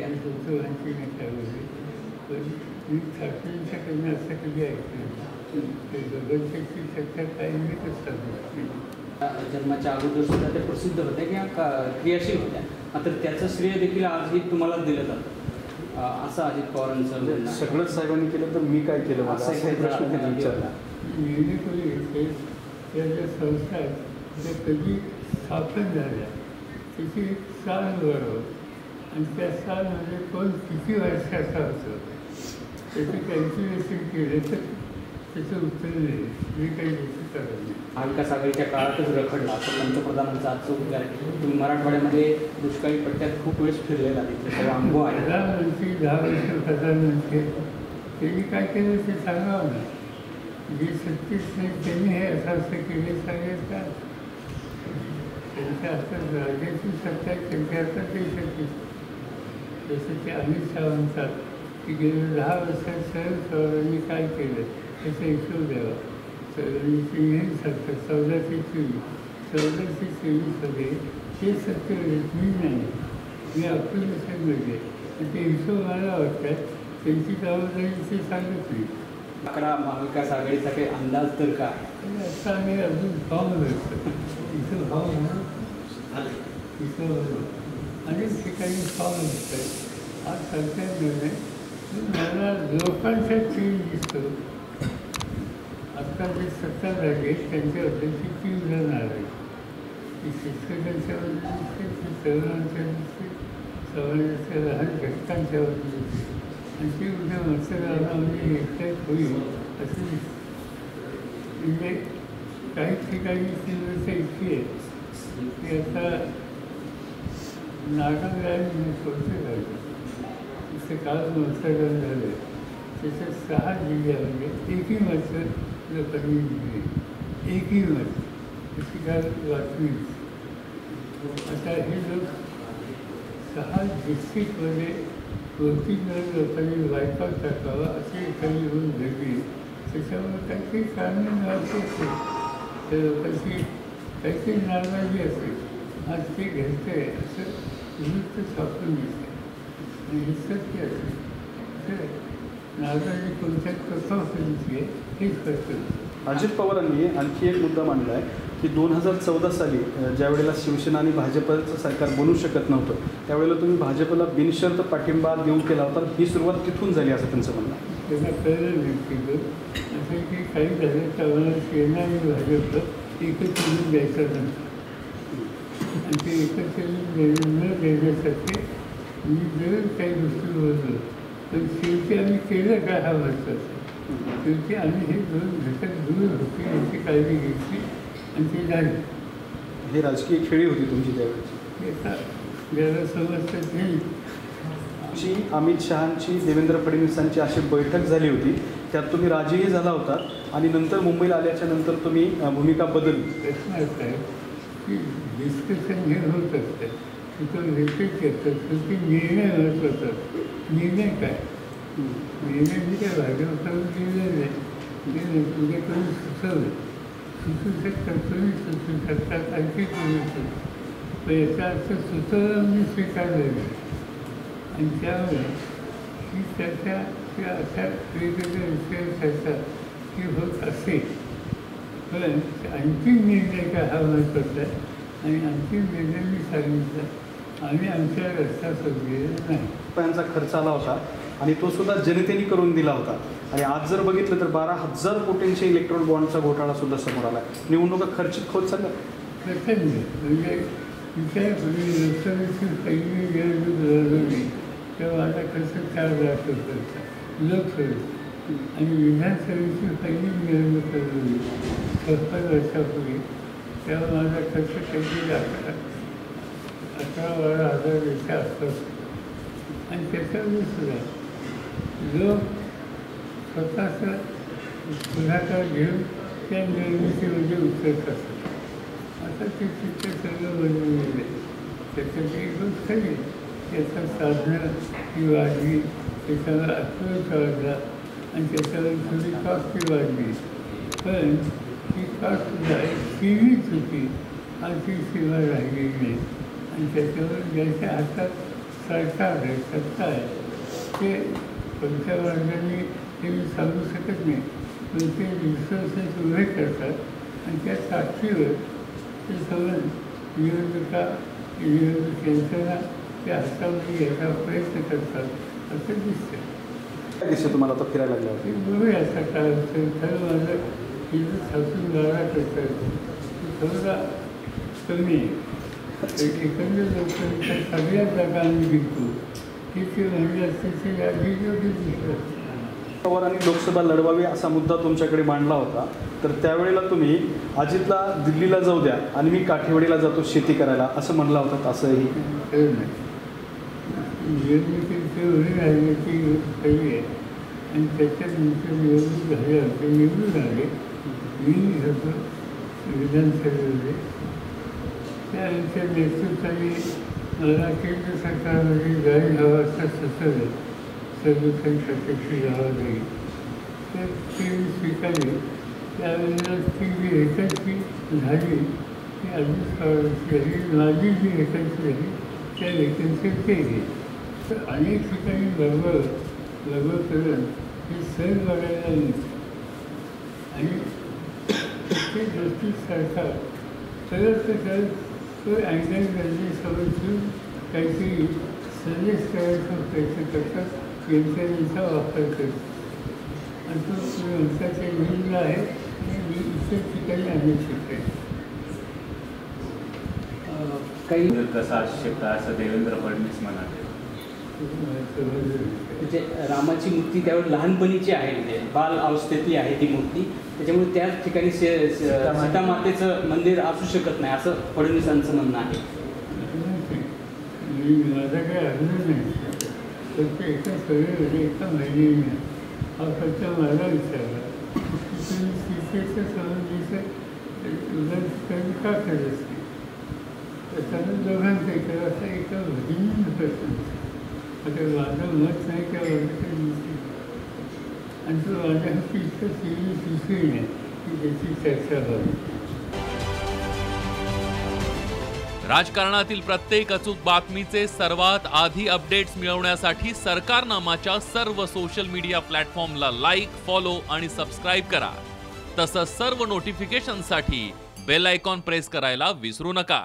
आणि होतो आणखी नकावले पण मी ठाकरेंच्या कडनं असं कधी ऐकलं ते गगनशक्ती सत्ता काही मी कसं जन्माच्या अगोदर सुद्धा ते प्रसिद्ध होत्या किंवा क्रियाशील होत्या, मात्र त्याचं श्रेय देखील आजही तुम्हालाच दिलं जातं असं अजित पवारांचं सगळंच साहेबांनी केलं तर मी काय केलं असा काही प्रश्न त्यांनी विचारला. नेहमी त्या ज्या संस्था आहेत त्या कधी स्थापन झाल्या त्याची एक साल बरोबर आणि त्या सालमध्ये कोण किती वर्षाचा होतं त्याचं कॅल्क्युलेशन केलं तर त्याचं उत्तर नाही. मी काही गोष्टी करत नाही. महाविकास आघाडीच्या काळातच रखडला असं पंतप्रधानांचा आजचं उद्गार आहे. तुम्ही मराठवाड्यामध्ये दुष्काळी पट्ट्यात खूप वेळेस फिरलेला तिथे अनुभव आहे. प्रधानमंत्री 10 वर्ष प्रधानमंत्री त्यांनी काय केलं ते सांगावं ना. जे सत्तेच नाही त्यांनी हे असं केले सांगेल का. त्यांच्या हातात राज्याची सत्ता आहे त्यांच्या हातात देशाची. जसं ते अमित शाह म्हणतात की गेल्या 10 वर्षात शरद पवारांनी काय केलं त्याचा हिशोब द्यावा. हे सांगतात 14 ते 24 ते सत्तेवर मी नाही. मी अप्रिल साहेबमध्ये आणि ते हिशोब मला वाटतात त्यांची जबाबदारी ते सांगत नाही. आकडा महाविकास आघाडीचा काही अंदाज तर का असं आम्ही अजून फॉर्म भरतो इथं फॉर्म इथं अनेक ठिकाणी फॉर्म भरतात. आज सरकार निर्णय मला लोकांचा चेंज दिसतो. आता जे सत्ता झाली त्यांच्याबद्दलची तीव्र नाराजी ती शेतकऱ्यांच्याबद्दल दिसते, ती तरुणांच्या दिसते, समाजाच्या लहान घटकांच्याबद्दल दिसते आणि ती उद्या मतदारामध्ये एकट्यात होईल असं दिसतं. म्हणजे काही ठिकाणी तीव्रता इतकी आहे की आता नागालँड कोणतं झालं तिथे काल मतदान झालं त्याच्या 6 जिल्ह्यामध्ये एकही मत लोकांनी दिले. एकही मत त्याची काय बातमी. आता हे लोक 6 डिस्ट्रिक्टमध्ये 2-3 लोकांनी वायकआउट टाकावा असे एखादी होऊन धरली त्याच्यामुळे काहीतरी कारणं असेल त्या लोकांची काहीतरी नाराजी असेल. आज ते घ्यायचं आहे असं वृत्त छापून दिसतं आणि हे सत्य असेल तर नाराजी कोणत्यात कसा होती हेच करतं. अजित पवारांनी आणखी एक मुद्दा मांडला आहे की 2014 साली ज्यावेळेला शिवसेना आणि भाजपचं सरकार बनू शकत नव्हतं त्यावेळेला तुम्ही भाजपला बिनशर्त पाठिंबा देऊ केला होता. ही सुरुवात तिथून झाली असं त्यांचं म्हणणं आहे. त्यांना कळलं व्यक्तिगत असं की काही झालं त्यावेळेला सेना आणि भाजप एकत्र येऊन द्यायचं नसतं आणि ते एकत्र येऊन न देण्यासाठी मी जर काही गोष्टी बोललो पण शेवटी आम्ही केलं काय हा महत्त्वाचा. शेवटी आम्ही हे 2 घटक दूर होते याची काळजी घेतली आणि ते झाली. ही राजकीय खेळी होती तुमची त्यावेळेची. हे आता ज्याला समजतं नाही. ची अमित शहांची देवेंद्र फडणवीसांची अशी बैठक झाली होती त्यात तुम्ही राजीही झाला होता आणि नंतर मुंबईला आल्याच्या नंतर तुम्ही भूमिका बदलली. प्रश्न असा आहे की डिस्कशन हे होत असतं तिथं रिपीट करतात पण ते निर्णय महत्त्वाचा. निर्णय काय निर्णय मी काय भाजपकडून दिलेलं नाही. उद्या करून सुचवलं सुचू शकतात तुम्ही सुचू शकतात आणखी करू शकतो पण याचा अर्थ सुचवलं मी स्वीकारलेलं आहे. आणि त्यामुळे ही चर्चा किंवा अशा वेगवेगळ्या विषयावर चर्चा ही होत असेल पण अंतिम निर्णय काय हा महत्त्वाचा आहे आणि अंतिम निर्णय मी सांगितलं आम्ही आमच्या रस्ता सोडलेला नाही. रुपयांचा खर्च आला होता आणि तो सुद्धा जनतेने करून दिला होता आणि आज जर बघितलं तर 12,000 कोटींचे इलेक्ट्रॉनिक बॉन्डचा घोटाळा सुद्धा समोर आला. निवडणुका खर्चित होत चालल्या. प्रचंड म्हणजे विचार लोकसभेची पहिली निवडणूक लढवली तेव्हा माझा खर्च 4 लाख रुपयाचा लोकसभेत आणि विधानसभेची पहिली निवडणूक लढवली 56 वर्षापूर्वी तेव्हा माझा खर्च काहीतरी 11-12 हजार याच्या आसपास आणि त्याच्यामध्ये सुद्धा लोक स्वतःचा पुढाकार घेऊन त्या निवडणुकीमध्ये उतरत असतात. आता ते चित्र सगळं बनवून गेलं आहे. त्याच्यात एक गोष्ट खरी त्याचं साधनं ही वाढली त्याच्यावर आत्मविश्वास वाढला आणि त्याच्यावर थोडी कॉस्टही वाढली पण ती कॉस्टसुद्धा एक सीमित होती. आज ती सीमा राहिलेली नाही आणि त्याच्यावर ज्याच्या हातात सरकार आहे, सत्ता आहे, ते कोणत्या वर्गाने हे मी सांगू शकत नाही, पण ते रिसोर्सेस उभे करतात आणि त्या साक्षीवर ते सगळं निवडणुका यंत्रणा त्या हातामध्ये घ्यायचा प्रयत्न करतात असं दिसतं. काय दिसतं तुम्हाला आता फिरायला लागल्यावर? ते बघूया आता काय होतं. खरं माझं तिथं सासून गाडा करतात थोडा कमी आहे. एकंदर लोकांच्या सगळ्या जागा आम्ही घेतो की ते म्हणजे असते यादी दिसतात. पवारांनी लोकसभा लढवावी असा मुद्दा तुमच्याकडे मांडला होता, तर त्यावेळेला तुम्ही अजितला दिल्लीला जाऊ द्या आणि मी काठेवाडीला जातो शेती करायला असं म्हणला होता. असंही खरं नाही. निवडणुकीची एवढी राजनीती पहिली आहे आणि त्याच्यानंतर निवडणूक झाल्यावर निवडून आले. मी होतो विधानसभेमध्ये. त्यानंतर नेतृत्वाने मला केंद्र सरकारमध्ये जाहीर हवा असं सुचवलं, सर्वोच्च प्रत्यक्ष जावा जाईल. तर ते मी स्वीकारले. त्यावेळेला ती जी एकाची झाली ती अजित पवारांची झाली. माझी जी एकाची झाली त्या वेकन्सी ते घेतली. तर अनेक ठिकाणी लगबग करून हे सर बघायला नाही आणि ते गोष्टी सरकार सगळं तो अँगल गरजे सवय ठेवून काहीतरी सजेस्ट करायचा प्रयत्न करतात, यंत्रणेचा वापर करतात आणि तो यंत्राच्या निधीला आहे आणि इतर ठिकाणी अनेक ठिकाणी काही कसा असू शकता असं देवेंद्र फडणवीस म्हणाले. म्हणजे रामाची मूर्ती त्यावर लहानपणीची आहे, म्हणजे बाल अवस्थेतली आहे ती मूर्ती, त्याच्यामुळे त्याच ठिकाणी सीता मातेचं मंदिर असू शकत नाही असं फडणवीसांचं म्हणणं आहे. माझा काही अर्थ नाही, फक्त एका सगळे एका महिन्याने हा फक्त मला विचारला सीतेचं संबंधीचं उदाहरण का करत असते, त्याच्यानं दोघांचं एका असं एका भगिनीनं प्रश्न. आता माझं मत नाही किंवा आणि तो माझ्या इतकं सिरियस दिसली नाही की त्याची चर्चा व्हावी. राजकारणातील प्रत्येक अचूक बातमीचे सर्वात आधी अपडेट्स मिळवण्यासाठी सरकारनामाच्या सर्व सोशल मीडिया प्लॅटफॉर्मला लाईक, फॉलो आणि सबस्क्राईब करा. तसंच सर्व नोटिफिकेशनसाठी बेल आयकॉन प्रेस करायला विसरू नका.